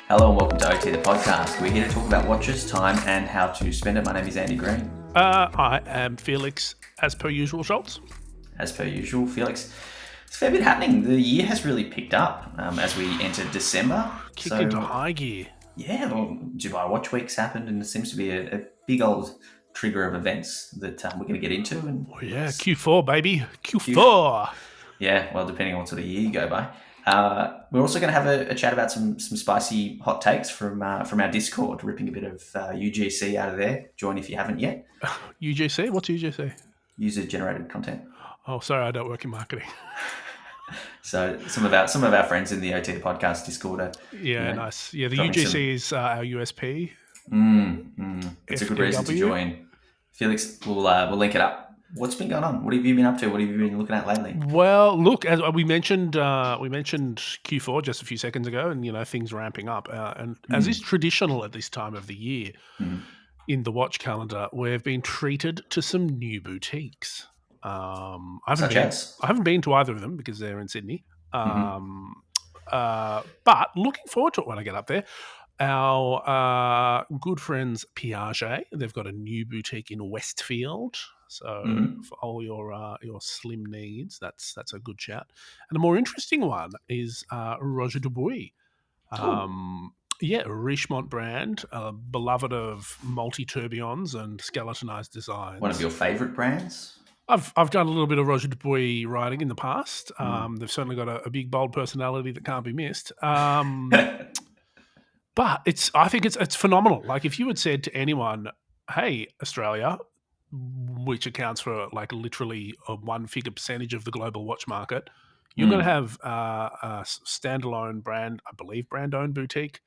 Hello and welcome to OT the podcast. We're here to talk about watches, time, and how to spend it. My name is Andy Green. I am Felix, as per usual, Schultz. As per usual, Felix. It's a fair bit happening. The year has really picked up as we enter December. Kicked into high gear. Yeah, well, Dubai Watch Week's happened, and it seems to be a big old trigger of events that we're going to get into. And Q4, baby. Q4. Yeah, well, depending on what sort of year you go by. We're also going to have a chat about some spicy hot takes from our Discord, ripping a bit of UGC out of there. Join if you haven't yet. UGC? What's UGC? User-generated content. Oh, sorry, I don't work in marketing. So some of our friends in the OT the podcast Discord are nice. Yeah, the UGC is our USP. It's a good reason to join. Felix, we'll link it up. What's been going on? What have you been up to? What have you been looking at lately? Well, look, as we mentioned Q4 just a few seconds ago, and things ramping up. And as is traditional at this time of the year in the watch calendar, we've been treated to some new boutiques. I haven't been to either of them because they're in Sydney. But looking forward to it when I get up there. Our good friends Piaget, they've got a new boutique in Westfield. So for all your slim needs, that's a good shout. And a more interesting one is Roger Dubuis. Richemont brand, beloved of multi-tourbillons and skeletonized designs. One of your favourite brands? I've done a little bit of Roger Dubuis riding in the past. They've certainly got a big, bold personality that can't be missed. But I think it's phenomenal. Like if you had said to anyone, "Hey, Australia," which accounts for like literally a one-figure percentage of the global watch market, you're going to have a standalone brand, I believe, brand-owned boutique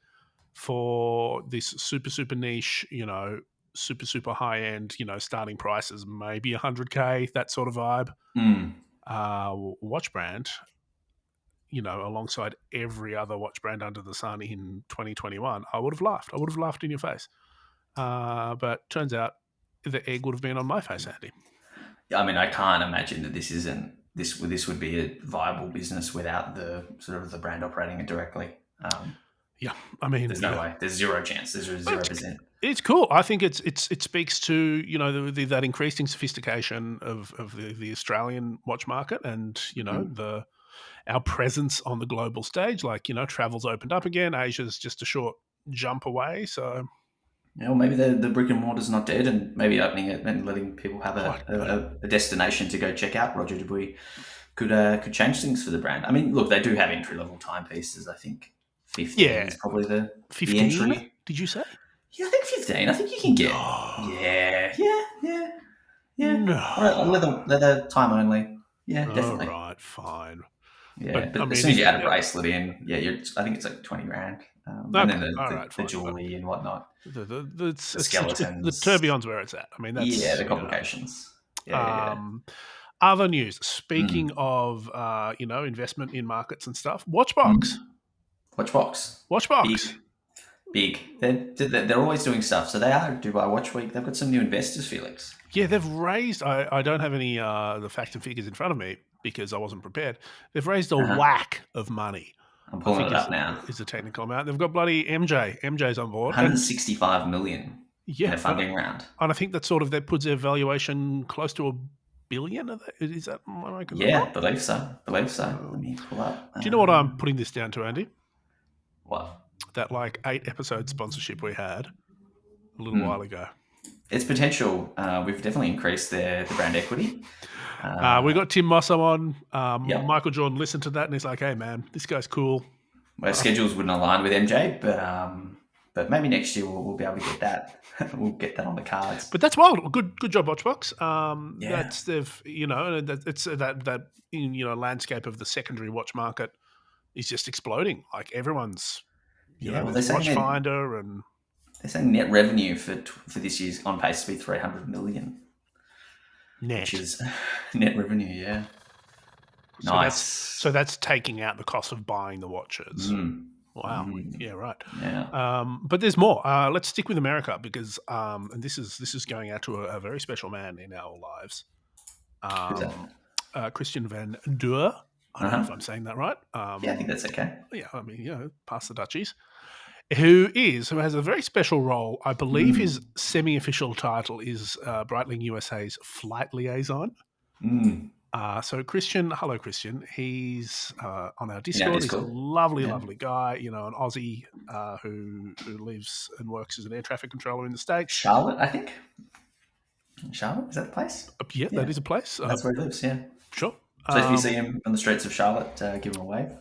for this super niche, super high-end, starting prices, maybe $100K, that sort of vibe. Watch brand, alongside every other watch brand under the sun in 2021, I would have laughed. I would have laughed in your face. But turns out the egg would have been on my face, Andy. I mean, I can't imagine that this would be a viable business without the sort of the brand operating it directly. I mean, there's no way. There's zero chance. There's 0%. It's cool. I think it speaks to that increasing sophistication of the Australian watch market, and our presence on the global stage. Like travel's opened up again. Asia's just a short jump away. So. Well, maybe the brick and mortar's not dead, and maybe opening it and letting people have a destination to go check out Roger Dubuis could change things for the brand. I mean, look, they do have entry-level timepieces. I think 15 is probably the 15? Entry. Did you say? Yeah, I think 15. I think you can get. Yeah. No. Leather time only. Yeah, definitely. All right, fine. Yeah, but as soon as you add a bracelet in, I think it's like 20 grand. And then the jewelry and whatnot. The skeletons. The tourbillon's where it's at. I mean, that's... the complications. Other news. Speaking of, investment in markets and stuff, Watchbox. Big. They're always doing stuff. So they are Dubai Watch Week. They've got some new investors, Felix. Yeah, they've raised... I don't have any the facts and figures in front of me because I wasn't prepared. They've raised a whack of money. I'm pulling it up now. Is the technical amount. They've got bloody MJ. MJ's on board. 165 million in a funding round. And I think that that puts their valuation close to $1 billion. Is that right? Yeah, I believe so. Let me pull up. Do you know what I'm putting this down to, Andy? What? That 8-episode sponsorship we had a little while ago. It's potential. We've definitely increased the brand equity. We got Tim Mosso on. Michael Jordan listened to that and he's like, "Hey man, this guy's cool." My schedules wouldn't align with MJ, but maybe next year we'll be able to get that. We'll get that on the cards. But that's wild. Good job, Watchbox. That's it's that landscape of the secondary watch market is just exploding. Like everyone's Watchfinder and. They're saying net revenue for this year's on pace to be 300 million. Net. Which is net revenue, yeah. So nice. So that's taking out the cost of buying the watches. Wow. Yeah, right. Yeah. But there's more. Let's stick with America because and this is going out to a very special man in our lives. Who's that? Christian Van Deur. I don't know if I'm saying that right. I think that's okay. Yeah, I mean, past the Dutchies. who has a very special role. I believe his semi-official title is Breitling USA's flight liaison. So Christian, hello Christian. He's on our Discord. He's a lovely, lovely guy. You know, an Aussie who lives and works as an air traffic controller in the States. Charlotte, I think. Charlotte, is that the place? Yeah, that is a place. That's where he lives. Yeah, sure. So if you see him on the streets of Charlotte, give him a wave.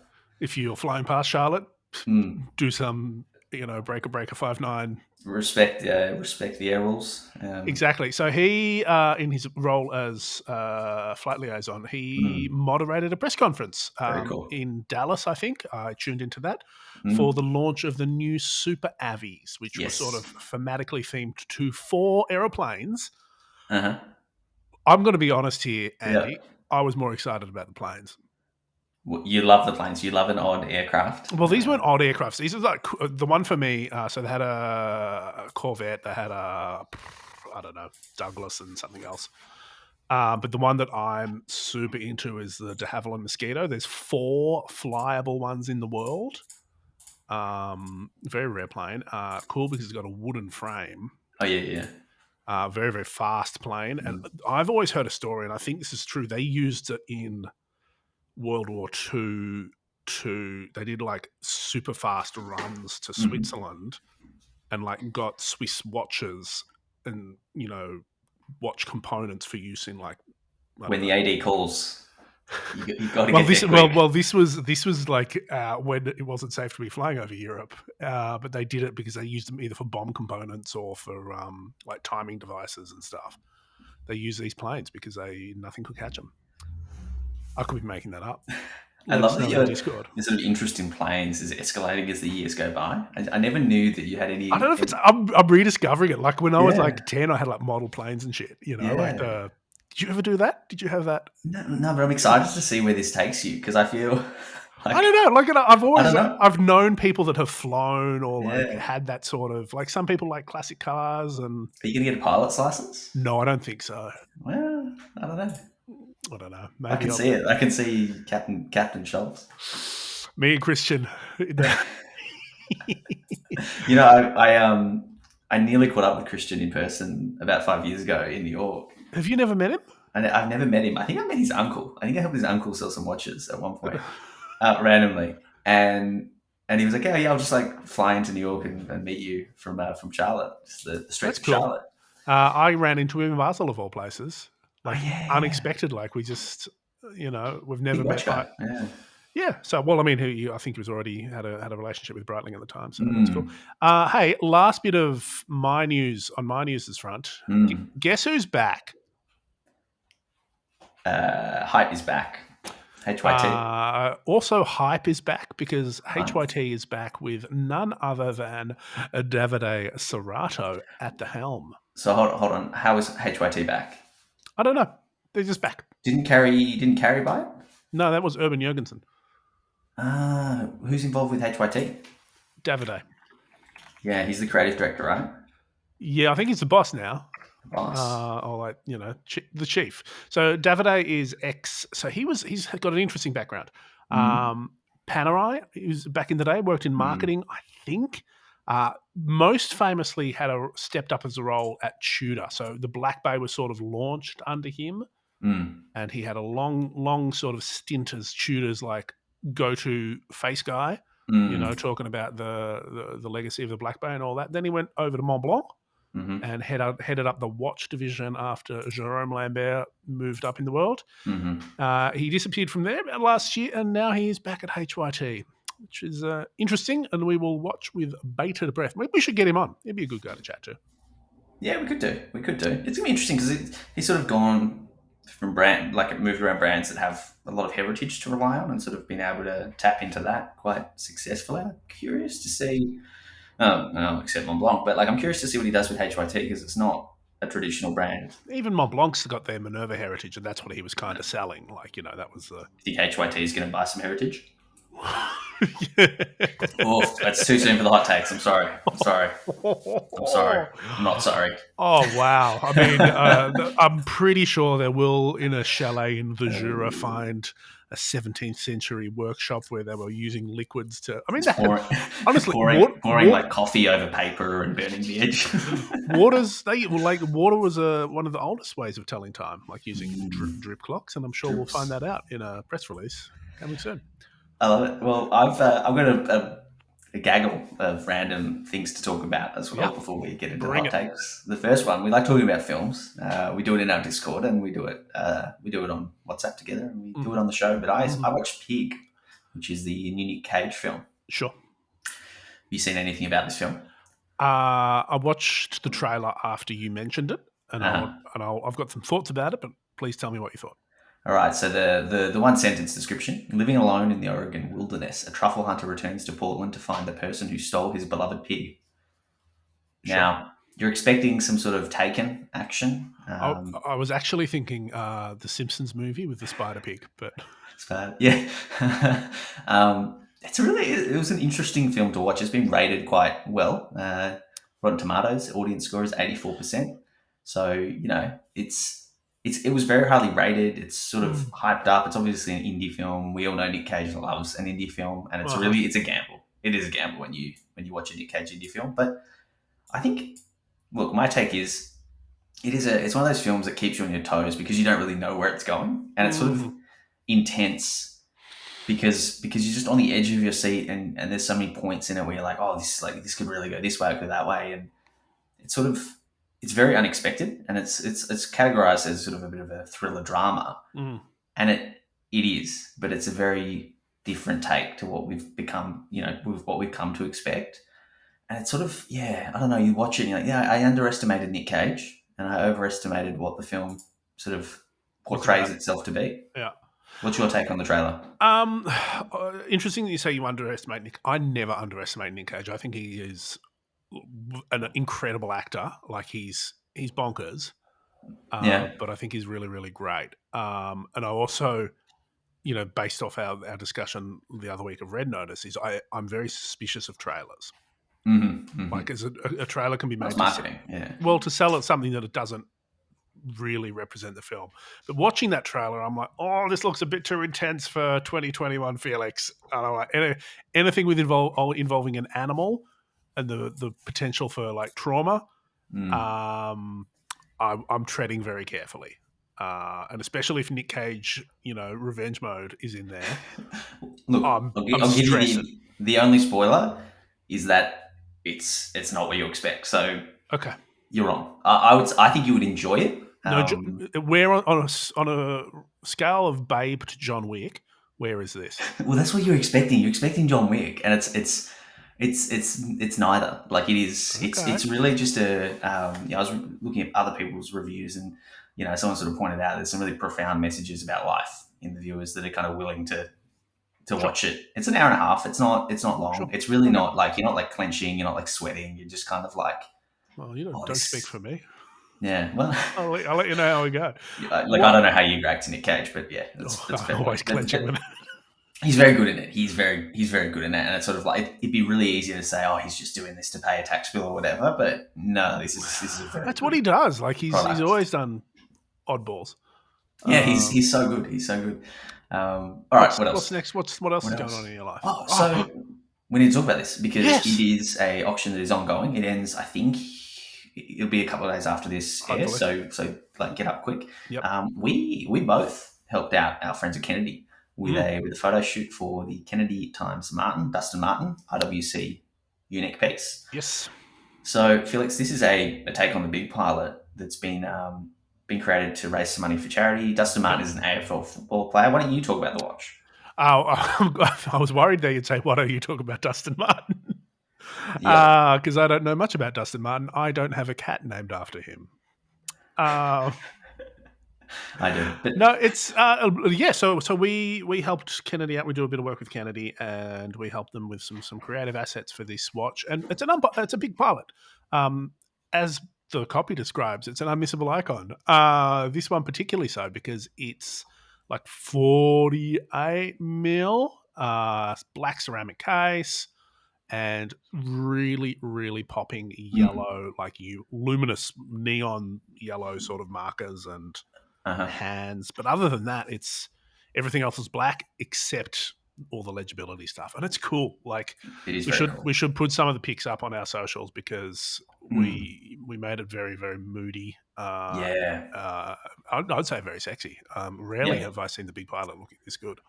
If you're flying past Charlotte, do some, breaker 5-9. Respect the air rules. Exactly. So he, in his role as flight liaison, he moderated a press conference in Dallas, I think. I tuned into that for the launch of the new Super Avies, which were sort of thematically themed to 4 aeroplanes. Uh-huh. I'm going to be honest here, Andy. Yep. I was more excited about the planes. You love the planes. You love an odd aircraft. Well, these weren't odd aircrafts. These are like the one for me. So they had a Corvette. They had Douglas and something else. But the one that I'm super into is the Havilland Mosquito. There's 4 flyable ones in the world. Very rare plane. Cool because it's got a wooden frame. Oh, yeah. Very, very fast plane. And I've always heard a story, and I think this is true. They used it in World War II they did like super fast runs to Switzerland and like got Swiss watches and, watch components for use in like... When the AD calls, you got to this was like when it wasn't safe to be flying over Europe, but they did it because they used them either for bomb components or for like timing devices and stuff. They used these planes because nothing could catch them. I could be making that up. I love that your sort of interest in planes is escalating as the years go by. I never knew that you had any... I don't know if it's... I'm rediscovering it. Like when I was like 10, I had like model planes and shit, Did you ever do that? Did you have that? No, but I'm excited to see where this takes you because I feel... like, I don't know. Like I've known people that have flown or like had that sort of... Like some people like classic cars and... Are you going to get a pilot's license? No, I don't think so. Well, I don't know. Maybe I can see it. I can see Captain Schultz. Me and Christian. I nearly caught up with Christian in person about 5 years ago in New York. Have you never met him? I've never met him. I think I met his uncle. I think I helped his uncle sell some watches at one point, randomly. And he was like, "Oh yeah, I'll just like fly into New York and meet you from Charlotte, just the streets of Charlotte." I ran into him in Basel of all places. Like unexpected, like we just, we've never met. So, well, I mean, I think he was already had a relationship with Breitling at the time, so that's cool. Hey, last bit of my news on my news' front. Guess who's back? Hype is back. HYT. Also, Hype is back because HYT is back with none other than Davide Serrato at the helm. So hold on. How is HYT back? I don't know. They're just back. Didn't carry by it? No, that was Urban Jurgensen. Who's involved with HYT? Davide. Yeah, he's the creative director, right? Yeah, I think he's the boss now. Boss. The chief. So Davide is so he's got an interesting background. Panerai, he was back in the day, worked in marketing, I think. Most famously stepped up as a role at Tudor. So the Black Bay was sort of launched under him, and he had a long sort of stint as Tudor's like go-to face guy, talking about the legacy of the Black Bay and all that. Then he went over to Montblanc and headed up the watch division after Jerome Lambert moved up in the world. He disappeared from there about last year, and now he is back at HYT. Which is interesting, and we will watch with bated breath. Maybe we should get him on. He'd be a good guy to chat to. Yeah, we could do. It's going to be interesting because he's sort of gone from moved around brands that have a lot of heritage to rely on and sort of been able to tap into that quite successfully. I'm curious to see, except Mont Blanc, but like I'm curious to see what he does with HYT because it's not a traditional brand. Even Mont Blanc's got their Minerva heritage, and that's what he was kind of selling. Like, that was the... Do you think HYT is going to buy some heritage? Oh, that's too soon for the hot takes. I'm sorry. I'm not sorry. Oh, wow. I mean, I'm pretty sure they will, in a chalet in the Jura, find a 17th century workshop where they were using liquids to. I mean, It's they had pouring, honestly pouring like coffee over paper and burning the edge. water was one of the oldest ways of telling time, like using drip clocks, and I'm sure we'll find that out in a press release coming soon. I love it. Well, I've got a gaggle of random things to talk about as well before we get into the hot takes. The first one, we like talking about films. We do it in our Discord and we do it on WhatsApp together and we do it on the show. But I watched Pig, which is the new Nick Cage film. Sure. Have you seen anything about this film? I watched the trailer after you mentioned it, and I've got some thoughts about it. But please tell me what you thought. All right, so the one sentence description: living alone in the Oregon wilderness, a truffle hunter returns to Portland to find the person who stole his beloved pig. Sure. Now, you're expecting some sort of Taken action. I was actually thinking the Simpsons movie with the spider pig, but yeah. It was an interesting film to watch. It's been rated quite well. Rotten Tomatoes audience score is 84%. So, it was very highly rated. It's sort of hyped up. It's obviously an indie film. We all know Nick Cage loves an indie film, and it's a gamble. It is a gamble when you watch a Nick Cage indie film. But I think, look, my take is it's one of those films that keeps you on your toes because you don't really know where it's going, and it's sort of intense because you're just on the edge of your seat, and there's so many points in it where you're like, oh, this could really go this way or go that way, and it's very unexpected, and it's categorized as sort of a bit of a thriller drama, and it is, but it's a very different take to what we've become, with what we've come to expect, and it's sort of, I don't know. You watch it, and you're like, I underestimated Nick Cage, and I overestimated what the film sort of portrays itself to be. Yeah. What's your take on the trailer? Interesting that you say you underestimate Nick. I never underestimate Nick Cage. I think he is an incredible actor. Like he's bonkers. But I think he's really, really great. And I also, based off our discussion the other week of Red Notice, is I'm very suspicious of trailers. Like as a trailer can be made to sell it something that it doesn't really represent the film. But watching that trailer, I'm like, oh, this looks a bit too intense for 2021 Felix. And I'm like, anything with involving an animal and the potential for like trauma, I'm treading very carefully. And especially if Nick Cage, revenge mode is in there. Look, I'll give you the only spoiler is that it's not what you expect. So okay, you're wrong. I think you would enjoy it. Where on a scale of Babe to John Wick, where is this? Well, that's what you're expecting. You're expecting John Wick, and it's neither. Like it is. Okay. It's really just I was looking at other people's reviews, and someone sort of pointed out there's some really profound messages about life in the viewers that are kind of willing to watch it. It's an hour and a half. It's not long. Sure. It's really not like, you're not like clenching. You're not like sweating. You're just kind of like. Well, don't speak for me. Yeah, well, I'll let you know how we go. I don't know how you react to Nick Cage, but yeah, that's fair. Always clenching with it. He's very good in it. He's very good in it, and it's sort of like it'd be really easy to say, oh, he's just doing this to pay a tax bill or whatever. But no, this is a very. That's what he does. Like he's always done oddballs. Yeah, he's so good. He's so good. All right, what else? What's next? What else is going on in your life? So we need to talk about this because it is a auction that is ongoing. It ends, I think. It'll be a couple of days after this airs, so like get up quick. Yep. We both helped out our friends at Kennedy with a photo shoot for the Kennedy Times Dustin Martin IWC unique piece. Yes. So Felix, this is a take on the big pilot that's been created to raise some money for charity. Dustin Martin is an AFL football player. Why don't you talk about the watch? Oh, I was worried that you'd say, why don't you talk about Dustin Martin? Because I don't know much about Dustin Martin. I don't have a cat named after him. I do. But... No, it's So we helped Kennedy out. We do a bit of work with Kennedy, and we helped them with some creative assets for this watch. And it's a big pilot. As the copy describes, it's an unmissable icon. This one particularly so because it's like 48 mil, black ceramic case. And really, really popping yellow, luminous neon yellow sort of markers and hands. But other than that, it's Everything else is black except all the legibility stuff, and it's cool. Like It is we very should cool. we should put some of the pics up on our socials because Mm. we made it very very moody. Yeah. I'd say very sexy. Rarely Yeah. have I seen the big pilot looking this good.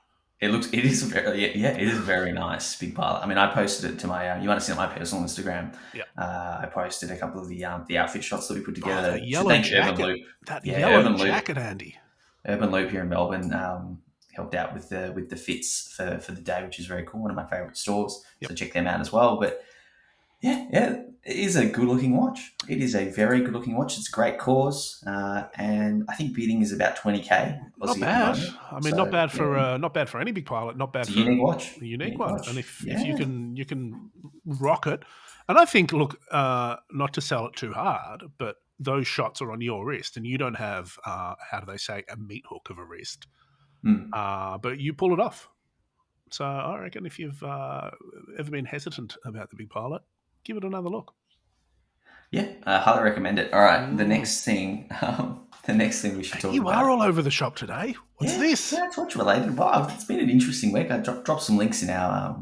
It is very, yeah, it is very nice, big pilot. I mean, I posted it to my, you might have seen it on my personal Instagram. Yeah. I posted a couple of the outfit shots that we put Oh, together. Should thank Urban Loop. that Yeah, yellow jacket, Andy. Urban Loop here in Melbourne helped out with the fits for the day, which is very cool. One of my favorite stores. Yep. So check them out as well. But yeah, it is a good looking watch. It is a very good looking watch. It's a great cause, and I think bidding is about 20K Not Aussie at the bad. moment. I mean, So not bad for any big pilot. Not bad it's a for unique watch. a unique one. And if Yeah. you can rock it, and I think, look, not to sell it too hard, but those shots are on your wrist, and you don't have how do they say, a meat hook of a wrist, but you pull it off. So I reckon if you've ever been hesitant about the big pilot, give it another look. Yeah, I highly recommend it. All right, the next thing we should talk about. You are all over the shop today. What's this? Yeah, it's watch related. Wow, it's been an interesting week. I dropped some links in our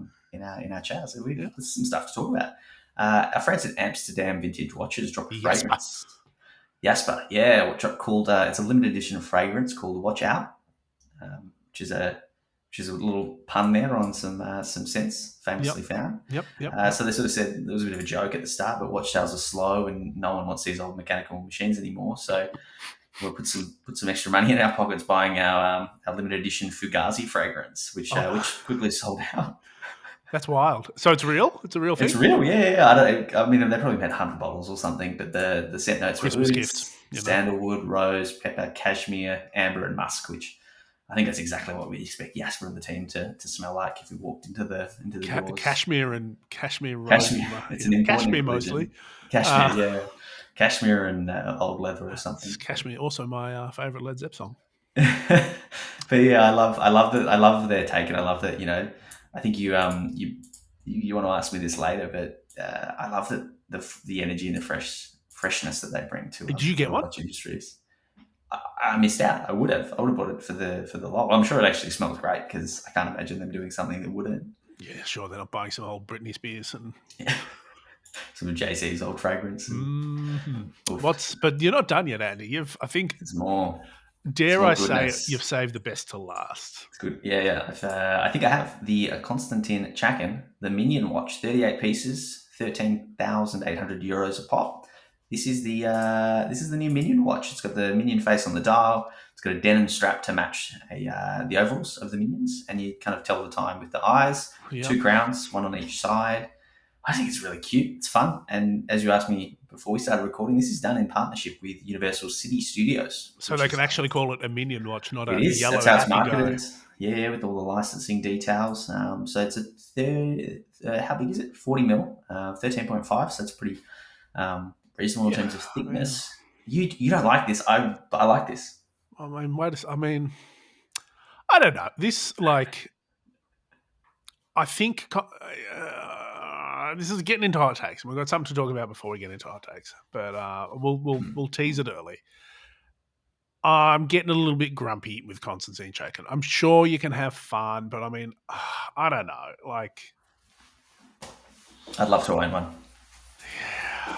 chat, so there's some stuff to talk about. Our friends at Amsterdam Vintage Watches dropped a fragrance. Jasper, yeah, called it's a limited edition fragrance called Watch Out, which is a little pun there on some scents famously found. Yep. So they sort of said there was a bit of a joke at the start, but watch sales are slow and no one wants these old mechanical machines anymore. So we'll put some extra money in our pockets buying our limited edition Fugazi fragrance, which quickly sold out. That's wild. So it's real? It's a real thing? It's real, yeah. I mean, they probably made 100 bottles or something, but the scent notes were Christmas gift. Sandalwood, rose, pepper, cashmere, amber, and musk, which I think that's exactly what we expect Jasper and the team to smell like if we walked into the doors. Cashmere and cashmere rose. Cashmere. It's an important cashmere inclusion. mostly. Cashmere, yeah. Cashmere and old leather or something. Cashmere, also my favourite Led Zepp song. But yeah, I love their take, and I love that, I think you want to ask me this later, but I love that the energy and the freshness that they bring to. Did you get one? Watch industries. I missed out. I would have bought it for the lot. I'm sure it actually smells great because I can't imagine them doing something that wouldn't. Yeah, sure. They're not buying some old Britney Spears and some of Jay-Z's old fragrance. But you're not done yet, Andy. I think it's more. Dare I say it, you've saved the best to last. It's good. Yeah. I think I have the Konstantin Chakin, the Minion Watch, 38 pieces, 13,800 euros a pop. This is the new Minion Watch. It's got the Minion face on the dial. It's got a denim strap to match the ovals of the Minions, and you kind of tell the time with the eyes. Yep. 2 crowns, 1 on each side. I think it's really cute. It's fun. And as you asked me before we started recording, this is done in partnership with Universal City Studios. So they can actually call it a Minion Watch, not a yellow. That's how it's marketed. Yeah, with all the licensing details. So it's how big is it? 40 mil, 13.5. So it's pretty reasonable in terms of thickness. Yeah. You don't like this. I like this. I mean, I don't know. This, I think this is getting into hot takes. We've got something to talk about before we get into hot takes, but we'll tease it early. I'm getting a little bit grumpy with Konstantin Chakin. I'm sure you can have fun, but I mean, I don't know. I'd love to own one.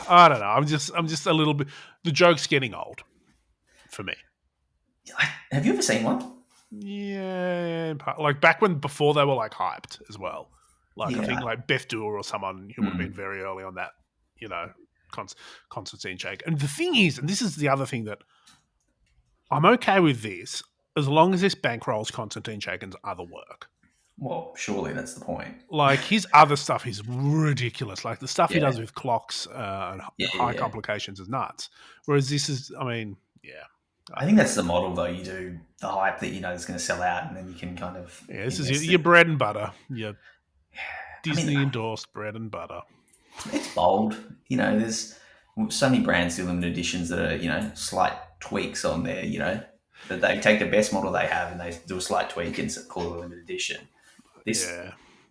I don't know. I'm just a little bit. The joke's getting old for me. Have you ever seen one? Yeah, back before they were hyped as well. I think Beth Doer or someone who would have been very early on that, Konstantin Chakin. And the thing is, and this is the other thing that I'm okay with this, as long as this bankrolls Konstantin Chakin's other work. Well, surely that's the point. His other stuff is ridiculous. The stuff he does with clocks and high complications is nuts. Whereas this is, I think that's the model, though. You do the hype that is going to sell out, and then you can kind of this is your bread and butter. Your Disney endorsed bread and butter. It's bold. There's so many brands do limited editions that are slight tweaks on there. That they take the best model they have and they do a slight tweak and call it a limited edition.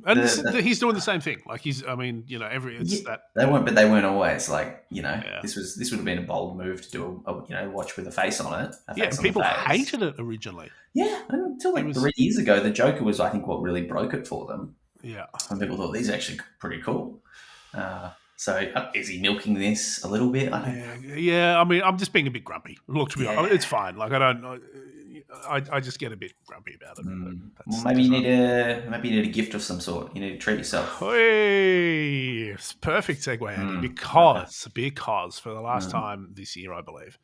And he's doing the same thing. Like I mean, it's that. They weren't, but they weren't always like, Yeah. this would have been a bold move to do a watch with a face on it, a face And on the people face. hated it originally. Yeah, until 3 years ago, the Joker was, I think, what really broke it for them. Yeah. And people thought, these are actually pretty cool. So is he milking this a little bit? I don't know. Yeah. I mean, I'm just being a bit grumpy. Look, to be honest, it's fine. Like I just get a bit grumpy about it. Well, maybe you need a gift of some sort. You need to treat yourself. Hey, it's perfect segue, Andy. Because for the last time this year, I believe,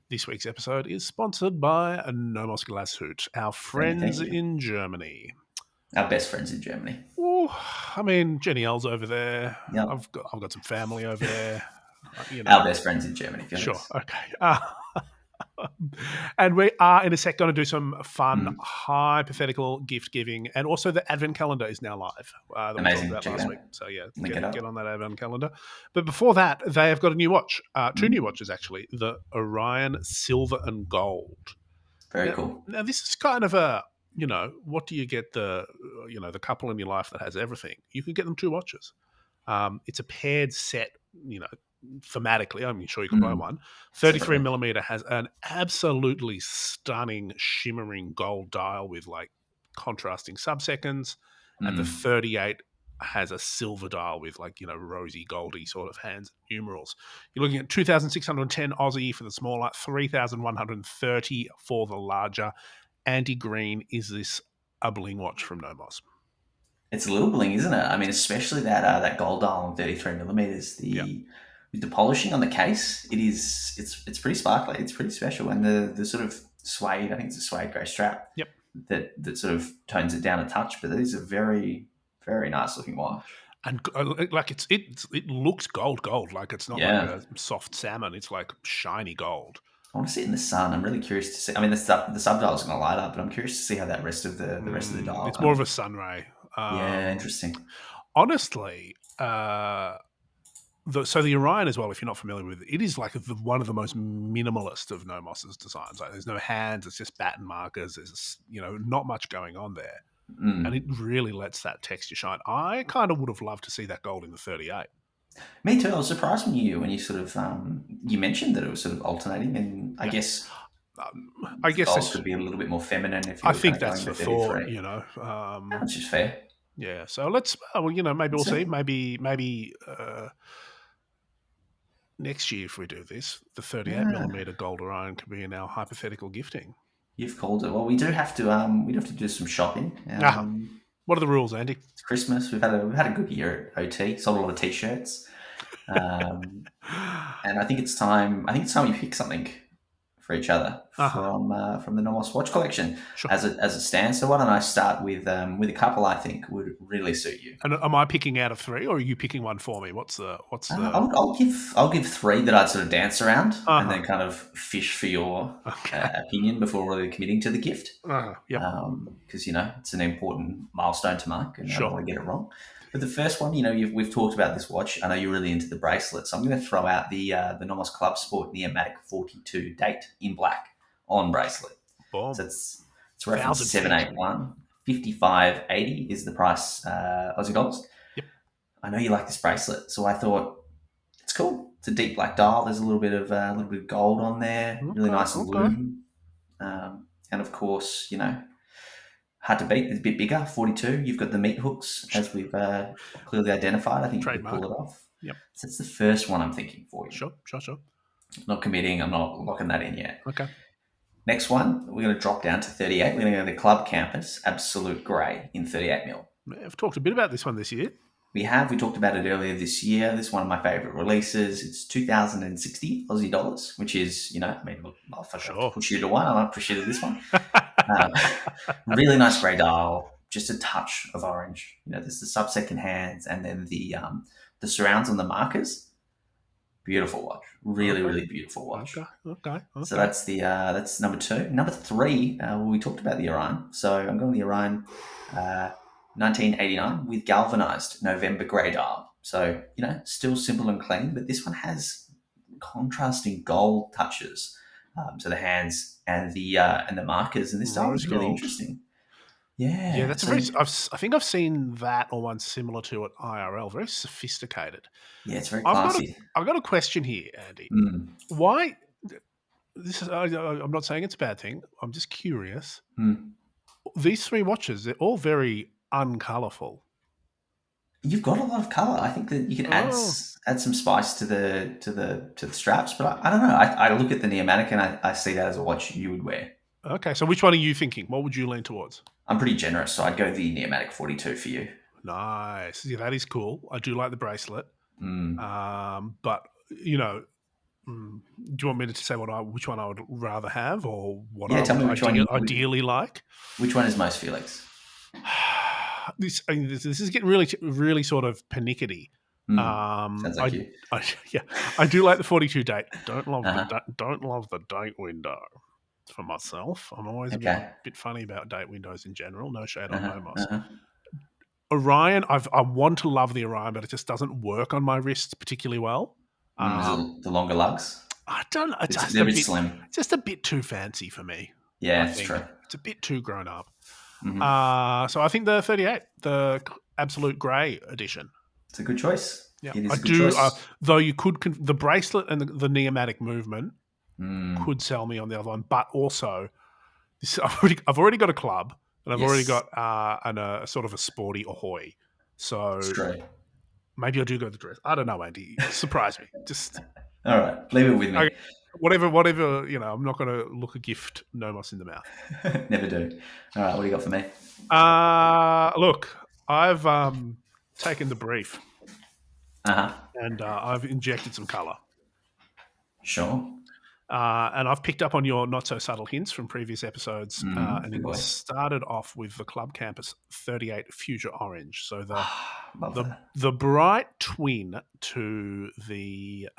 this week's episode is sponsored by NOMOS Glashütte, our friends in Germany. Our best friends in Germany. Oh, I mean, Jenny L's over there. Yep. I've got some family over there. Our best friends in Germany. Felix. Sure. Okay. And we are in a sec going to do some fun hypothetical gift giving, and also the advent calendar is now live. Amazing. We talked about last week. So yeah, get on that advent calendar. But before that, they have got a new watch, two new watches actually, the Orion Silver and Gold. Very cool. Now this is kind of a, what do you get the couple in your life that has everything? You can get them two watches. It's a paired set, thematically. I'm sure you can buy one. 33 millimeter has an absolutely stunning shimmering gold dial with like contrasting sub-seconds, and the 38 has a silver dial with like, rosy goldy sort of hands and numerals. You're looking at 2,610 Aussie for the smaller, 3,130 for the larger. Andy Green, is this a bling watch from NOMOS? It's a little bling, isn't it? I mean, especially that gold dial on 33 millimeters. With the polishing on the case, it's pretty sparkly. It's pretty special, and the sort of suede. I think it's a suede grey strap. Yep. That sort of tones it down a touch, but it is a very, very nice looking watch. And like it looks gold. Like it's not like a soft salmon. It's like shiny gold. I want to see it in the sun. I'm really curious to see. I mean, the subdial is going to light up, but I'm curious to see how that rest of the dial. It's more of a sun ray. Interesting. Honestly, so the Orion as well, if you're not familiar with it, it is like one of the most minimalist of NOMOS's designs. Like there's no hands, it's just batten markers. There's not much going on there, and it really lets that texture shine. I kind of would have loved to see that gold in the 38. Me too. I was surprised when you sort of you mentioned that it was sort of alternating, and I guess gold could be a little bit more feminine. I think that's the thought. Which is fair. Yeah. So let's maybe we'll see. Maybe. Next year, if we do this, the 38 millimeter gold Orion could be in our hypothetical gifting. You've called it. Well, we do have to do some shopping. What are the rules, Andy? It's Christmas. We've had a good year at OT. Sold a lot of t-shirts, and I think it's time. We pick something for each other from the NOMOS watch collection as it stands. So why don't I start with a couple I think would really suit you. And am I picking out of three, or are you picking one for me? I'll give three that I'd sort of dance around and then kind of fish for your opinion before really committing to the gift. Because it's an important milestone to mark, and I don't want to get it wrong. But the first one, we've talked about this watch. I know you're really into the bracelet, so I'm going to throw out the NOMOS Club Sport Neomatic 42 date in black on bracelet. Boom. So it's reference 781. 55.80 is the price, Aussie dollars. Yep. I know you like this bracelet, so I thought it's cool. It's a deep black dial. There's a little bit of gold on there. Really nice lume. And of course, hard to beat. It's a bit bigger, 42. You've got the meat hooks, as we've clearly identified. I think you could pull it off. Yep. So that's the first one I'm thinking for you. Sure. Not committing. I'm not locking that in yet. Okay. Next one, we're going to drop down to 38. We're going to go to the Club Campus Absolute Grey in 38 mil. I've talked a bit about this one this year. We talked about it earlier this year. This is one of my favourite releases. It's 2,060 Aussie dollars, which is, if I push you to one, I might push you to this one. Really nice grey dial, just a touch of orange. There's the sub-second hands and then the surrounds on the markers. Beautiful watch. Really beautiful watch. Okay. So that's number two. Number three, we talked about the Orion. So I'm going with the Orion 1989 with galvanized November grey dial. So, still simple and clean, but this one has contrasting gold touches to the hands and the markers, and this dial is really interesting. Yeah, Yeah. that's a So I think I've seen that or one similar to it IRL. Very sophisticated. yeah, it's very I've got a classy. I've got a question here, Andy. Mm. Why? This is I'm not saying it's a bad thing. I'm just curious. Mm. These three watches, they're all very uncolourful. You've got a lot of color. I think that you can Oh, add some spice to the straps, but I don't know. I look at the Neomatic and I see that as a watch you would wear. okay. So which one are you thinking? What would you lean towards? I'm pretty generous, so I'd go the Neomatic 42 for you. Nice. Yeah, that is cool. I do like the bracelet. Mm. But you know, do you want me to say which one I would rather have, or what Yeah, I tell would me ideally like? which one is most Felix. This is getting really really sort of panickety. Mm. Sounds like you. Yeah, I do like the 42 date. Don't love Uh-huh. don't love the date window for myself. I'm always a Okay. bit funny about date windows in general. No shade on Uh-huh. NOMOS. Uh-huh. Orion, I want to love the Orion, but it just doesn't work on my wrists particularly well. Is Um, it the longer lugs? I don't know. They're a bit slim. Just a bit too fancy for me. I Yeah, it's think true. it's a bit too grown up. Mm-hmm. So I think the 38, the absolute grey edition. It's a good choice. Yeah, It is I a good do. choice. Though you could the bracelet and the Neomatic movement Mm. could sell me on the other one, but also I've already got a club and I've already Yes, got a sort of a sporty Ahoy. So it's true. maybe I do go the dress. I don't know, Andy. Surprise me. Just All right, leave it with me. okay, whatever. I'm not going to look a gift Nomos in the mouth. Never do. All right, what do you got for me? Look, I've taken the brief Uh-huh. and I've injected some color. Sure. And I've picked up on your not so subtle hints from previous episodes, Good and boy. started off with the Club Campus 38 Future Orange. So Love that. the bright twin to the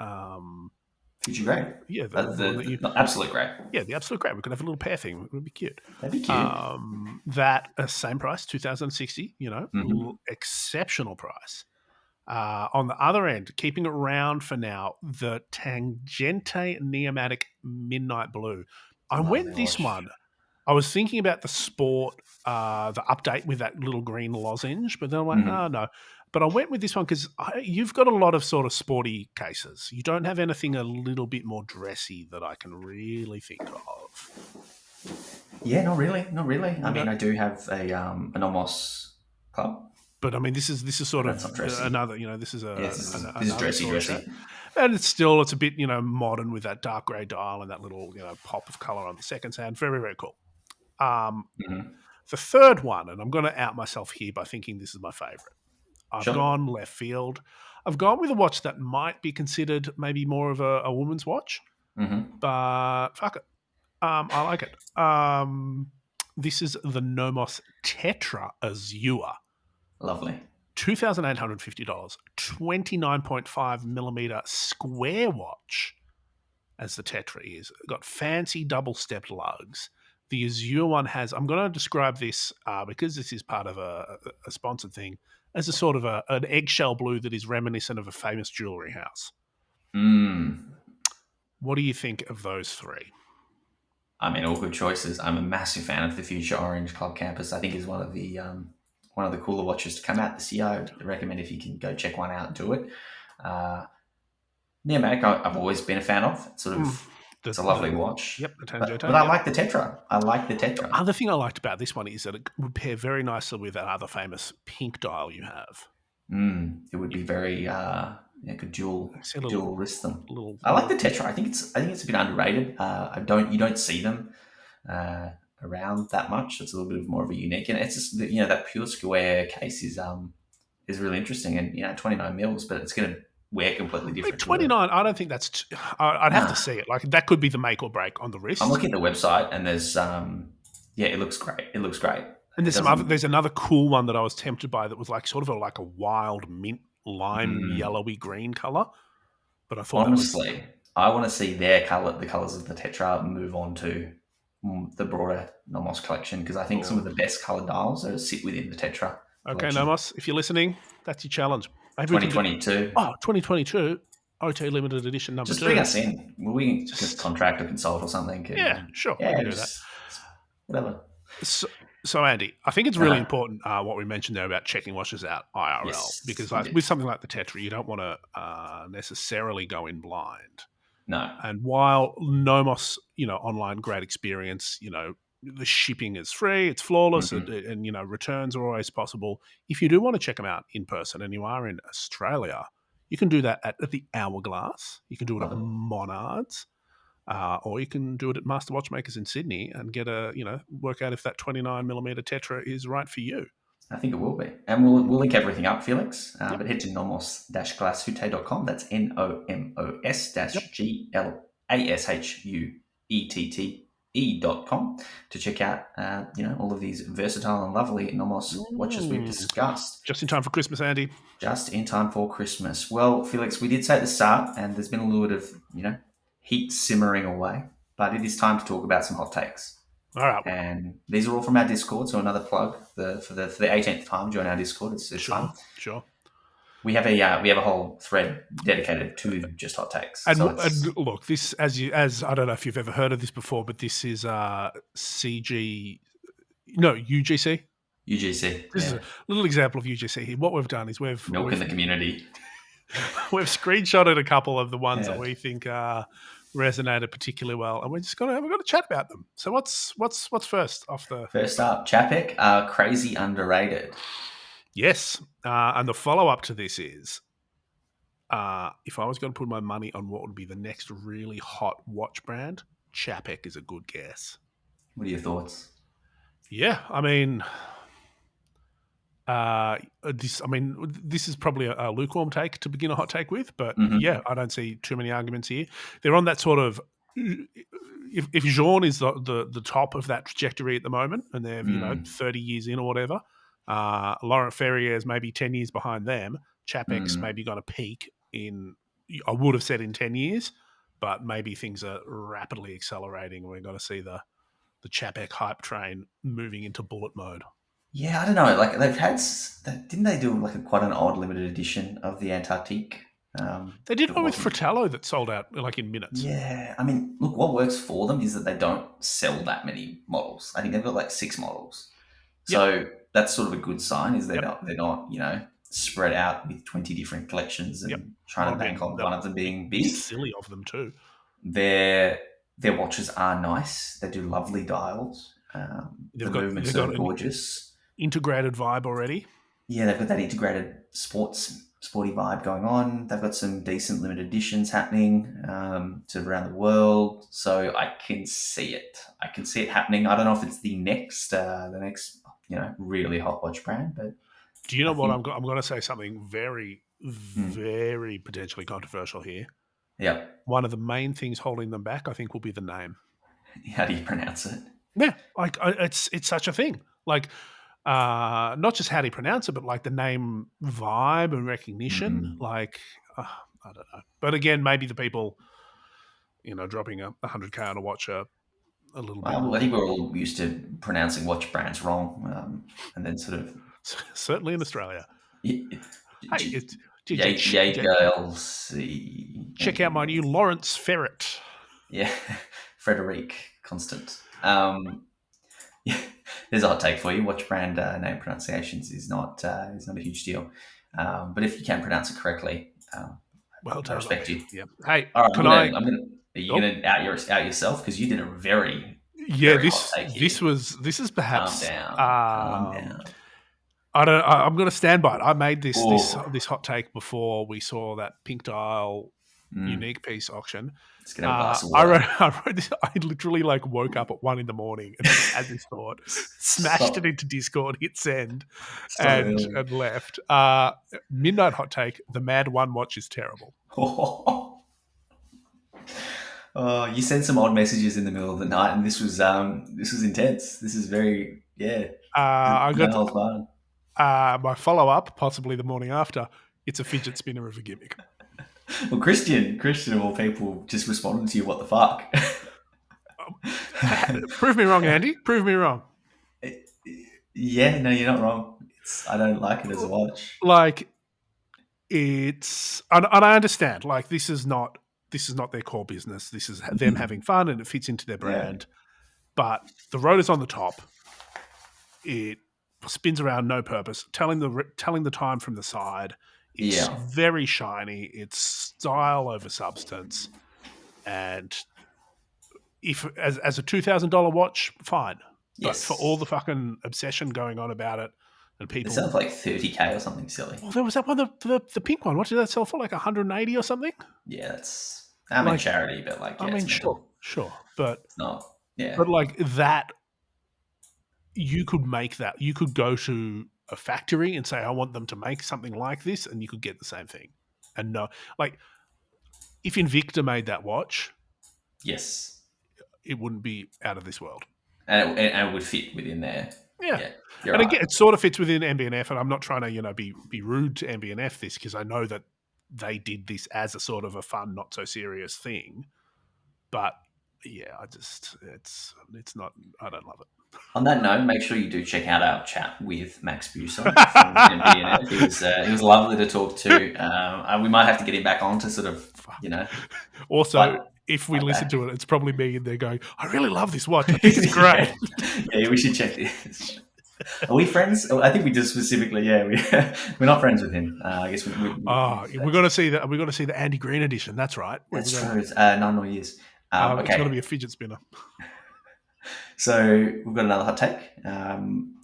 Future grey. yeah The absolute grey. the absolute grey. We could have a little pair thing. It would be cute. That'd be cute. That same price, 2060. Mm-hmm. Exceptional price. On the other end, keeping it round for now, the Tangente Neomatic Midnight Blue. I Love went that this watch. one. I was thinking about the Sport, the update with that little green lozenge, but then I'm like, no. But I went with this one because you've got a lot of sort of sporty cases. You don't have anything a little bit more dressy that I can really think of. Yeah, not really. I mean, I do have a NOMOS club. But I mean, this is sort That's of not dressy. another. This is This is another dressy, sort of dressy. show. And it's a bit modern with that dark grey dial and that little pop of color on the second hand. Very very cool. The third one, and I'm going to out myself here by thinking this is my favorite. I've gone left field. I've gone with a watch that might be considered maybe more of a woman's watch, but fuck it, I like it. This is the Nomos Tetra Azure. Lovely. $2,850, 29.5 millimeter square watch, as the Tetra is. Got fancy double-stepped lugs. The Azure one has, I'm going to describe this because this is part of a sponsored thing, as a sort of an eggshell blue that is reminiscent of a famous jewelry house. What do you think of those three? I mean, all good choices. I'm a massive fan of the Future Orange Club Campus. I think is one of the cooler watches to come out this year. I'd recommend if you can go check one out and do it. Neomatic, I've always been a fan of. It's sort of it's a lovely watch. Yep, but I like the Tetra. The other thing I liked about this one is that it would pair very nicely with that other famous pink dial you have. It would be very could dual wrist them. I like the Tetra. I think it's a bit underrated. You don't see them around that much. It's a little bit more of a unique, and it's just that pure square case is really interesting, and 29 mils, but it's going to wear completely different. 29. I don't think that's. I'd have to see it. Like that could be the make or break on the wrist. I'm looking at the website, and there's it looks great. It looks great. And there's another cool one that I was tempted by that was like sort of like a wild mint lime yellowy green color. But I thought honestly, I want to see the colors of the Tetra move on to the broader NOMOS collection, because I think some of the best colored dials sit within the Tetra. Okay, NOMOS, if you're listening, that's your challenge. Maybe 2022. 2022. OT limited edition number 2. Just bring us in. We can contract or consult or something. Yeah, sure. Yeah, we can do that. Whatever. So, Andy, I think it's really important what we mentioned there about checking watches out IRL, Yes, because you with did. something like the Tetra, you don't want to necessarily go in blind. No. And while Nomos, online great experience, the shipping is free, it's flawless, Mhm. and returns are always possible. If you do want to check them out in person and you are in Australia, you can do that at the Hourglass. You can do it at Love it. Monards. Or you can do it at Master Watchmakers in Sydney and get work out if that 29mm Tetra is right for you. I think it will be. And we'll link everything up, Felix. Yep. But head to nomos-glashütte.com. That's Yep. NOMOS-GLASHUTTE.com to check out, all of these versatile and lovely Nomos watches we've discussed. Just in time for Christmas, Andy. Just in time for Christmas. Well, Felix, we did say at the start, and there's been a little bit of, heat simmering away, but it is time to talk about some hot takes. All right. And these are all from our Discord. So another plug for the 18th time, join our Discord. It's fun. Sure. We have a whole thread dedicated to just hot takes. And, So and look, this as I don't know if you've ever heard of this before, but this is UGC. UGC. This is a little example of UGC here. What we've done is we've Milk in the community. we've screenshotted a couple of the ones Yeah. that we think resonated particularly well, and we've got to chat about them. So what's first off the First up, Chapek are crazy underrated. Yes, and the follow up to this is, if I was going to put my money on what would be the next really hot watch brand, Chapek is a good guess. What are your thoughts? Yeah, I mean, this is probably a lukewarm take to begin a hot take with, but yeah, I don't see too many arguments here. They're on that sort of, if Jean is the top of that trajectory at the moment, and they're 30 years in or whatever, Laurent Ferrier is maybe 10 years behind them. Chapek's maybe going to peak in, I would have said in 10 years, but maybe things are rapidly accelerating. We're going to see the Chapek hype train moving into bullet mode. Yeah, I don't know. Like didn't they do like quite an odd limited edition of the Antarctique? They did one with Fratello that sold out like in minutes. Yeah, I mean, look, what works for them is that they don't sell that many models. I think they've got like 6 models, so that's sort of a good sign. Is they're not spread out with 20 different collections and trying to bank on one of them being big. Silly of them too. Their watches are nice. They do lovely dials. The movements are gorgeous. Integrated vibe already. Yeah, they've got that integrated sporty vibe going on. They've got some decent limited editions happening around the world. So I can see it. I can see it happening. I don't know if it's the next really hot watch brand, but do you know what? I'm going to say something very, very potentially controversial here. Yeah. One of the main things holding them back, I think, will be the name. How do you pronounce it? Yeah, like it's such a thing. Like, not just how do you pronounce it, but like the name vibe and recognition. Like, I don't know. But again, maybe the people, dropping $100K on a watch are a little bit. Well, I think we're all used to pronouncing watch brands wrong, and then sort of certainly in Australia. Check out my new Lawrence Ferret. Yeah, Frederic Constant. Yeah, there's a hot take for you. Watch brand name pronunciations is not a huge deal, but if you can pronounce it correctly, well done. I respect you. Yeah. Hey, all right, are you going to out yourself because you did a very this is perhaps calm down. I'm going to stand by it. I made this hot take before we saw that pink dial unique piece auction. I wrote this. I literally woke up at 1 a.m. and had this thought, smashed it into Discord, hit send, and left. Midnight hot take: the Mad 1 watch is terrible. You sent some odd messages in the middle of the night, and this was intense. This is very I got my follow up, possibly the morning after. It's a fidget spinner of a gimmick. Well, Christian of all people just responded to you. What the fuck? Prove me wrong, Andy. Prove me wrong. Yeah, no, you're not wrong. I don't like it as a watch. And I understand. This is not their core business. This is them having fun, and it fits into their brand. But the rotor's on the top. It spins around no purpose, telling the time from the side. It's Yeah. very shiny. It's style over substance, and if as a $2,000 watch, fine. But for all Yes. the fucking obsession going on about it, and It people, sounds like 30K or something silly. well, there was that one, the pink one. What did that sell for? Like 180 or something? Yeah, that's. I mean, Like, charity, but like, I yeah, it's mean, mental. sure, but It's not. Yeah. like that, you could make that. You could go to a factory and say, I want them to make something like this, and you could get the same thing. And no, like if Invicta made that watch, Yes. it wouldn't be out of this world. And it would fit within there. Yeah. Yeah, you're And right. again, it sort of fits within MBNF, and I'm not trying to, be rude to MBNF this, because I know that they did this as a sort of a fun, not so serious thing. But yeah, it's not. I don't love it. On that note, make sure you do check out our chat with Max Buson from MBNF. He was lovely to talk to. And we might have to get him back on to sort of, Fuck. you know, Also, fight, if we fight listen back. to it, it's probably me in there going, I really love this watch. I think it's great. Yeah, we should check this. Are we friends? Oh, I think we just specifically, yeah, we're not friends with him. I guess We're going to see that. We're going to see the Andy Green edition. That's right. that's true. It's 9 more years. It's going to Okay, be a fidget spinner. so we've got another hot take.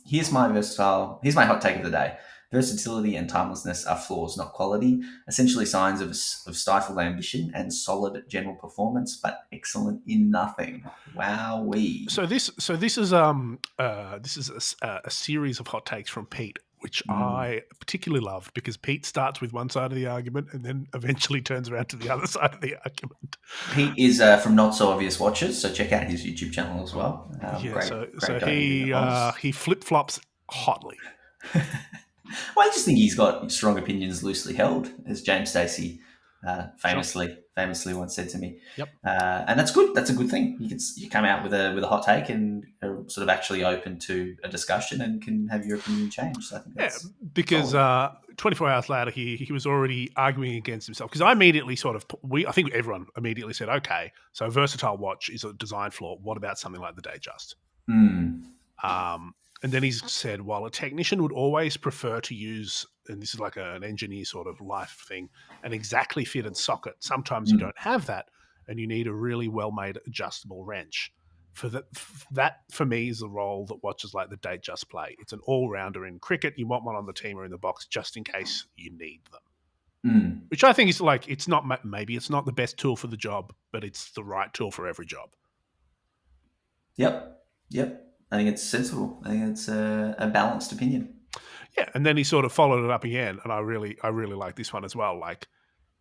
Here's my hot take of the day. Versatility and timelessness are flaws, not quality. Essentially signs of stifled ambition and solid general performance, but excellent in nothing. Wowee. So this is a series of hot takes from Pete, which I particularly loved, because Pete starts with one side of the argument and then eventually turns around to the other side of the argument. Pete is from Not So Obvious Watches, so check out his YouTube channel as well. Great guy. He flip flops hotly. Well, I just think he's got strong opinions loosely held, as James Stacey famously once said to me. Yep. And that's good. That's a good thing. You come out with a hot take and are sort of actually open to a discussion and can have your opinion changed. So I think that's because solid. 24 hours later, he was already arguing against himself, because I immediately I think everyone immediately said, okay, so a versatile watch is a design flaw. What about something like the Datejust? And then he's said, while a technician would always prefer to use, and this is like an engineer sort of life thing, an exactly fitted socket, sometimes you don't have that, and you need a really well-made adjustable wrench. That for me is the role that watches like the Datejust play. It's an all-rounder in cricket. You want one on the team or in the box just in case you need them. Which I think is like, maybe it's not the best tool for the job, but it's the right tool for every job. Yep. I think it's sensible. I think it's a balanced opinion. Yeah, and then he sort of followed it up again, and I really like this one as well. Like,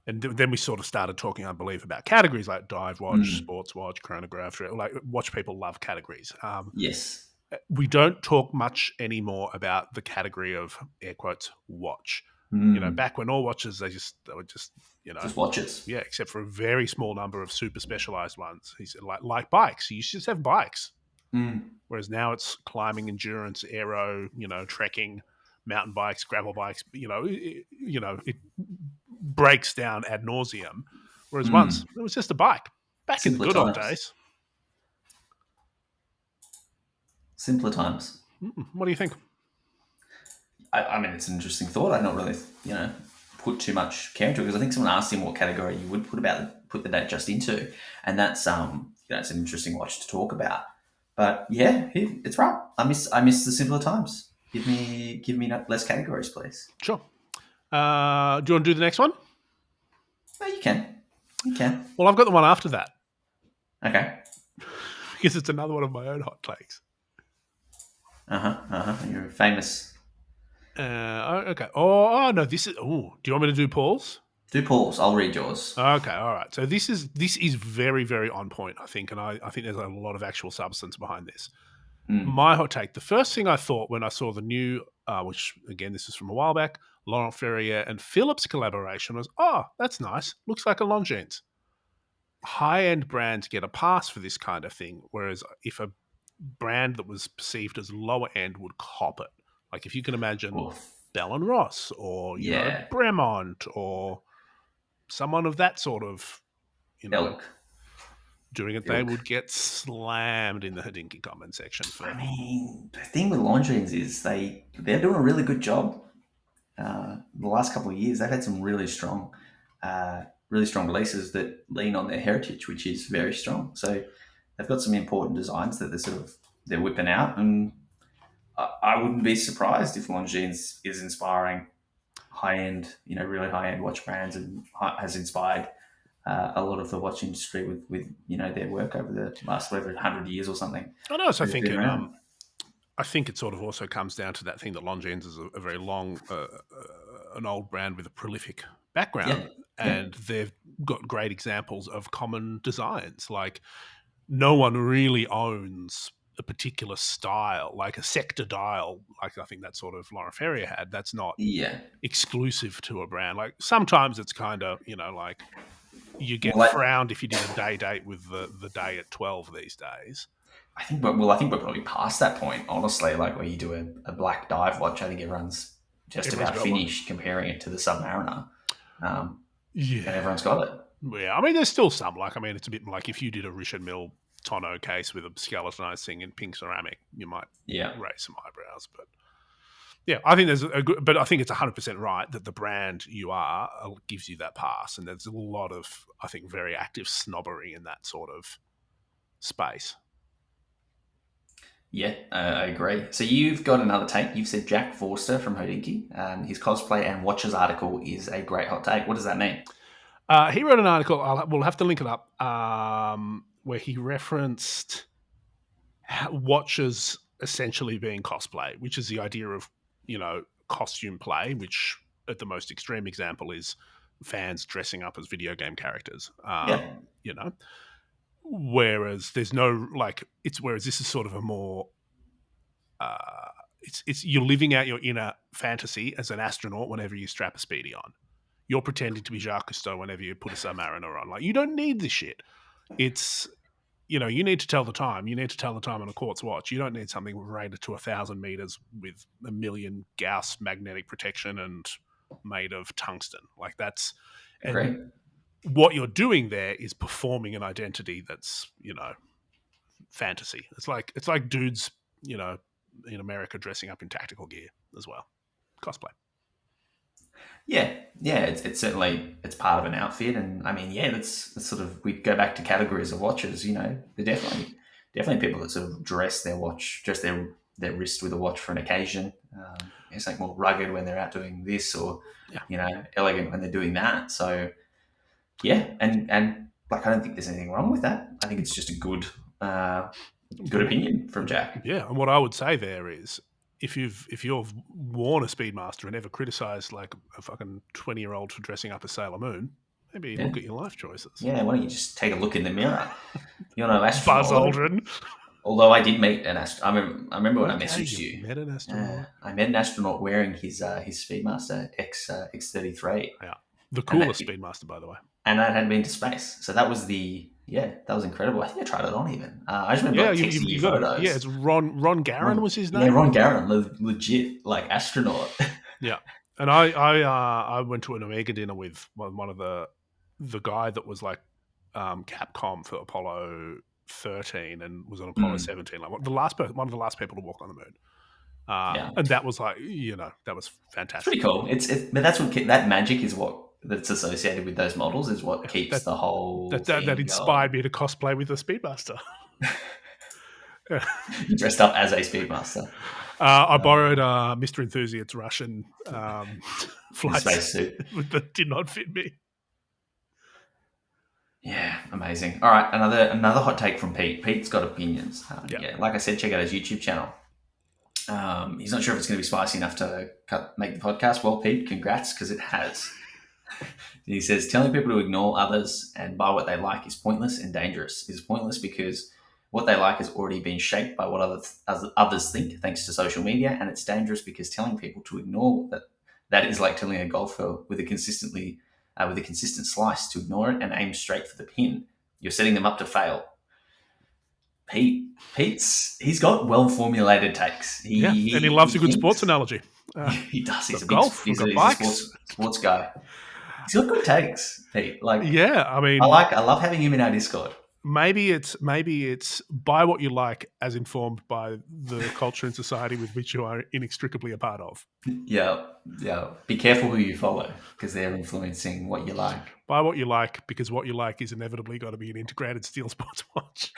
and then we sort of started talking, I believe, about categories like dive watch, sports watch, chronograph. Like, watch people love categories. Yes. We don't talk much anymore about the category of air quotes watch. Back when all watches they were just just watches. Yeah, except for a very small number of super specialized ones. He said like bikes. You used to have bikes. Whereas now it's climbing, endurance, aero, trekking, mountain bikes, gravel bikes. It breaks down ad nauseum. Whereas once it was just a bike. Back in the good old days. Simpler times. What do you think? I mean, it's an interesting thought. I don't really, put too much care into it, because I think someone asked him what category you would put the Datejust into, and that's it's an interesting watch to talk about. But yeah, it's right. I miss the simpler times. Give me less categories, please. Sure. Do you want to do the next one? No, you can. Well, I've got the one after that. Okay. Because it's another one of my own hot takes. You're famous. Okay. Oh no, this is. Oh, do you want me to do Paul's? Do Paul's. I'll read yours. Okay, all right. So this is very, very on point, I think, and I think there's a lot of actual substance behind this. My hot take: the first thing I thought when I saw the new, which again this is from a while back, Laurent Ferrier and Philips collaboration was, oh, that's nice. Looks like a Longines. High-end brands get a pass for this kind of thing, whereas if a brand that was perceived as lower end would cop it, like if you can imagine Bell and Ross or Bremont or someone of that sort of, Elk. doing it, they would get slammed in the Hodinkee comment section for. I mean, the thing with Longines is they're doing a really good job. The last couple of years, they've had some really strong releases that lean on their heritage, which is very strong. So they've got some important designs that they're whipping out, and I wouldn't be surprised if Longines is inspiring high-end, really high-end watch brands, and has inspired a lot of the watch industry with their work over the last 100 years or something. I know. So I think it sort of also comes down to that thing that Longines is a very long, an old brand with a prolific background, and they've got great examples of common designs. Like, no one really owns a particular style, like a sector dial, like I think that sort of Laurent Ferrier had. That's not exclusive to a brand. Like, sometimes it's kind of, like, you get frowned if you did a day date with the day at 12 these days. I think we're probably past that point, honestly. Like, where you do a black dive watch, I think everyone's just about finished comparing it to the Submariner. And everyone's got it. Yeah, I mean, there's still some. Like, I mean, it's a bit like if you did a Richard Mille tonneau case with a skeletonized thing in pink ceramic, you might raise some eyebrows. But yeah, I think but I think it's 100% right that the brand you are gives you that pass, and there's a lot of, I think, very active snobbery in that sort of space. Yeah, I agree. So you've got another take. You've said Jack Forster from Hodinkee. His cosplay and watches article is a great hot take. What does that mean? He wrote an article, we'll have to link it up, where he referenced watches essentially being cosplay, which is the idea of, costume play, which at the most extreme example is fans dressing up as video game characters. Whereas there's no, whereas this is sort of a more, it's you're living out your inner fantasy as an astronaut whenever you strap a Speedy on. You're pretending to be Jacques Cousteau whenever you put a Submariner on. Like, you don't need this shit. It's, you need to tell the time. You need to tell the time on a quartz watch. You don't need something rated to 1,000 meters with 1 million Gauss magnetic protection and made of tungsten. Like, that's... Great. What you're doing there is performing an identity that's, fantasy. It's like dudes, in America dressing up in tactical gear as well. Cosplay. Yeah. It's certainly, it's part of an outfit, and I mean, that's sort of, we go back to categories of watches. They're definitely people that sort of dress their wrist with a watch for an occasion. It's like more rugged when they're out doing this, or elegant when they're doing that. So. Yeah, and like, I don't think there's anything wrong with that. I think it's just a good opinion from Jack. Yeah, and what I would say there is, if you've worn a Speedmaster and ever criticised like a fucking 20-year-old for dressing up as Sailor Moon, maybe look at your life choices. Yeah, why don't you just take a look in the mirror? You're no astronaut. Buzz Aldrin. Although I did meet an astronaut. I remember when I messaged you. Met an astronaut. I met an astronaut wearing his Speedmaster X33. Yeah, the coolest Speedmaster, by the way. And that had been to space. So that was that was incredible. I think I tried it on even. I just remember texting you photos. It's Ron Garron was his name. Yeah, Ron Garron, legit, like, astronaut. Yeah. And I went to an Omega dinner with one of the guy that was like Capcom for Apollo 13 and was on Apollo 17, like one of the last people to walk on the moon. And that was like, that was fantastic. It's pretty cool. But that's what that magic is that's associated with those models, is what keeps the whole that inspired me to cosplay with the Speedmaster. You dressed up as a Speedmaster. I borrowed Mr. Enthusiast's Russian flight spacesuit that did not fit me. Yeah, amazing. All right, another hot take from Pete. Pete's got opinions. Like I said, check out his YouTube channel. He's not sure if it's going to be spicy enough to make the podcast. Well, Pete, congrats, because it has. He says, telling people to ignore others and buy what they like is pointless and dangerous. It is pointless because what they like has already been shaped by what others think, thanks to social media, and it's dangerous because telling people to ignore that is like telling a golfer with a consistent slice to ignore it and aim straight for the pin. You're setting them up to fail. He's got well-formulated takes. And he loves a good sports analogy. He does. He's a golf. He's a sports guy. He's got good takes, Pete. Like, I mean, I love having him in our Discord. maybe it's buy what you like as informed by the culture and society with which you are inextricably a part of. Yeah, yeah. Be careful who you follow because they're influencing what you like. Buy what you like because what you like is inevitably got to be an integrated steel sports watch.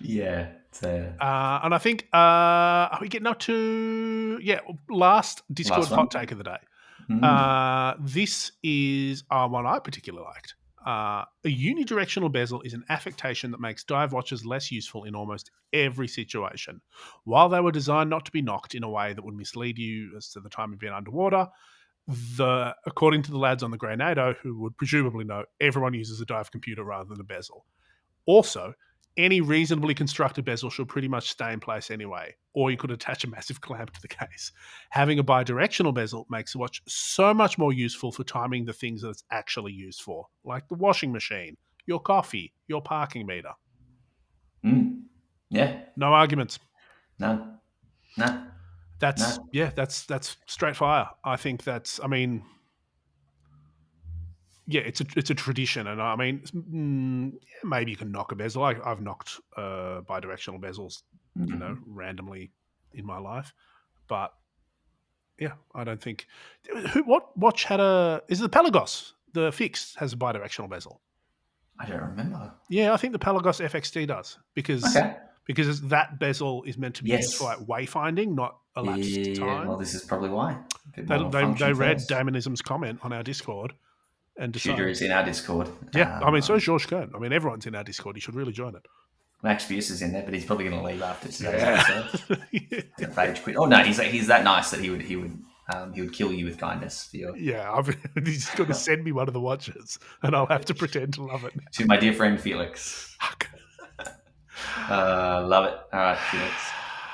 Yeah. And I think are we getting up to last Discord Last one. hot take of the day. Mm. This is one I particularly liked. A unidirectional bezel is an affectation that makes dive watches less useful in almost every situation. While they were designed not to be knocked in a way that would mislead you as to the time you've been underwater, according to the lads on the Grenado, who would presumably know, everyone uses a dive computer rather than a bezel. Also, any reasonably constructed bezel should pretty much stay in place anyway, or you could attach a massive clamp to the case. Having a bidirectional bezel makes the watch so much more useful for timing the things that it's actually used for, like the washing machine, your coffee, your parking meter. Mm. Yeah. No arguments. No. No. That's No. that's straight fire. I think that's. I mean, yeah, it's a tradition, and I mean, maybe you can knock a bezel. I've knocked bidirectional bezels, Mm. randomly in my life, but yeah, I don't think. What watch had a? Is it the Pelagos? The fixed has a bidirectional bezel. I don't remember. Yeah, I think the Pelagos FXD does Okay. because that bezel is meant to be used for Yes. like wayfinding, not elapsed Yeah. Well, time. this is probably why. A bit They more they, they function read first. Damonism's comment on our Discord and Shooter decided. is in our Discord. Yeah, I mean, so is George Kern. I mean, everyone's in our Discord. You should really join it. Max Fierce is in there, but he's probably going to leave after today's Yeah. episode. Rage quit. Oh no, he's that nice that he would kill you with kindness for your. Yeah, he's going to send me one of the watches, and I'll have to pretend to love it. To my dear friend Felix. Love it. All right, Felix.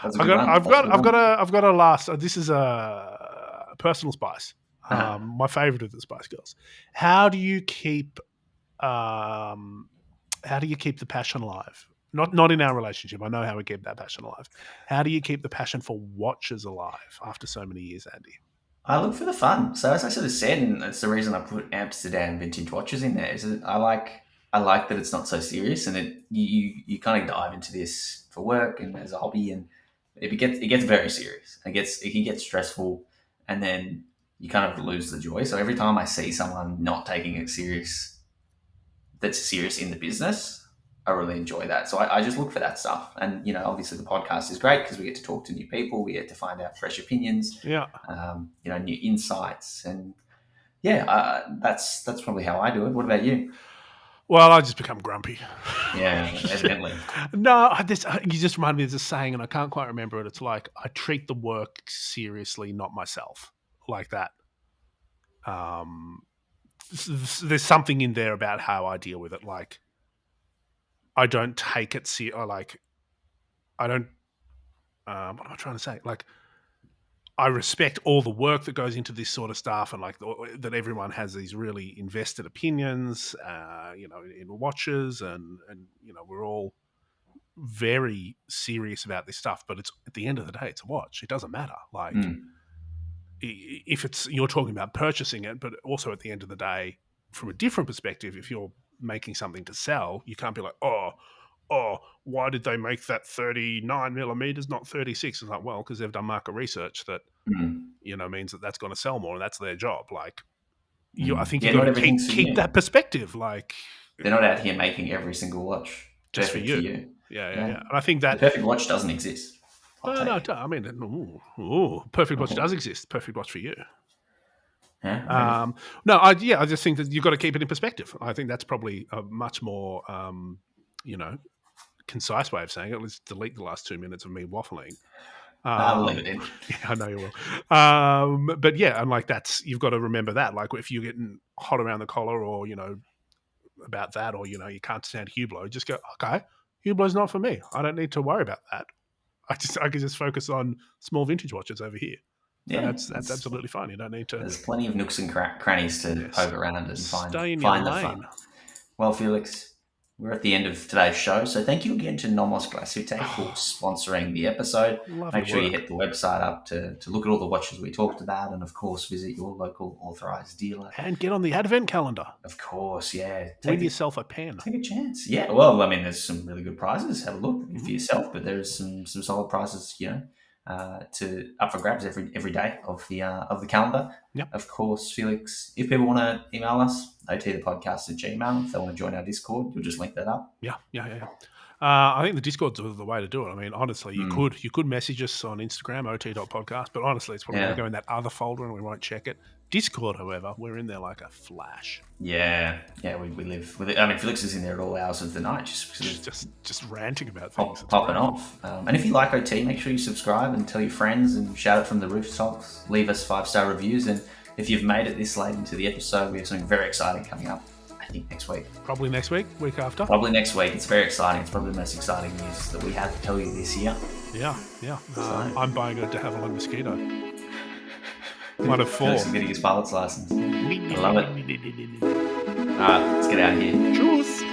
That's a good one. I've got a last. This is a personal spice. My favorite of the Spice Girls. How do you keep the passion alive? Not in our relationship. I know how we keep that passion alive. How do you keep the passion for watches alive after so many years, Andy? I look for the fun. So as I sort of said, and that's the reason I put Amsterdam vintage watches in there. Is that I like that it's not so serious, and you kind of dive into this for work and as a hobby, and it gets very serious. It can get stressful, and then you kind of lose the joy. So every time I see someone not taking it serious, that's serious in the business, I really enjoy that. So I just look for that stuff. And, obviously the podcast is great because we get to talk to new people. We get to find out fresh opinions, Yeah. New insights. And yeah, that's probably how I do it. What about you? Well, I just become grumpy. Yeah, evidently. No, you just remind me of this saying, and I can't quite remember it. It's like, I treat the work seriously, not myself, like that. There's something in there about how I deal with it. Like, I don't take it I don't. What am I trying to say? Like, I respect all the work that goes into this sort of stuff, and like that everyone has these really invested opinions, in watches, and we're all very serious about this stuff. But it's at the end of the day, it's a watch. It doesn't matter. Like, if you're talking about purchasing it, but also at the end of the day, from a different perspective, if you're making something to sell, you can't be like, oh, why did they make that 39 millimeters, not 36? It's like, well, because they've done market research that, means that that's going to sell more, and that's their job. Like, I think you've got to keep that perspective. Like, they're not out here making every single watch just for you. Yeah. And I think that the perfect watch doesn't exist. No, I mean, perfect watch does exist. Perfect watch for you. Yeah, I just think that you've got to keep it in perspective. I think that's probably a much more, concise way of saying it. Let's delete the last 2 minutes of me waffling. I'll leave it in. Yeah, I know you will. But yeah, and like you've got to remember that. Like, if you're getting hot around the collar, or about that, or you can't stand Hublot, just go, okay, Hublot's not for me. I don't need to worry about that. I can just focus on small vintage watches over here. Yeah, and that's absolutely fine. You don't need to. There's plenty of nooks and crannies to poke around and Stay in find your the lane. fun. Well, Felix, we're at the end of today's show. So thank you again to NOMOS Glashütte for sponsoring the episode. Lovely Make sure you work. hit the website up to look at all the watches we talked about, and of course visit your local authorized dealer. And get on the advent calendar. Of course, yeah. Win yourself a pen. Take a chance. Yeah, well, I mean, there's some really good prizes. Have a look for yourself, but there's some solid prizes, to up for grabs every day of the calendar. Yep. Of course, Felix, if people want to email us, otthepodcast@gmail. If they want to join our Discord, you'll just link that up. Yeah. I think the Discord's the way to do it. I mean, honestly, you could message us on Instagram, ot.podcast, but honestly, it's probably going to go in that other folder and we won't check it. Discord, however, we're in there like a flash. Yeah, we live with it. I mean, Felix is in there at all hours of the night, just ranting about things. Popping off. And if you like OT, make sure you subscribe and tell your friends and shout it from the rooftops. Leave us 5-star reviews. And if you've made it this late into the episode, we have something very exciting coming up. I think next week. Probably next week, week after. Probably next week. It's very exciting. It's probably the most exciting news that we have to tell you this year. Yeah. I'm buying a de Havilland Mosquito. 1 of 4. Felix is getting his pilot's license. I love it. All right, let's get out of here. Cheers.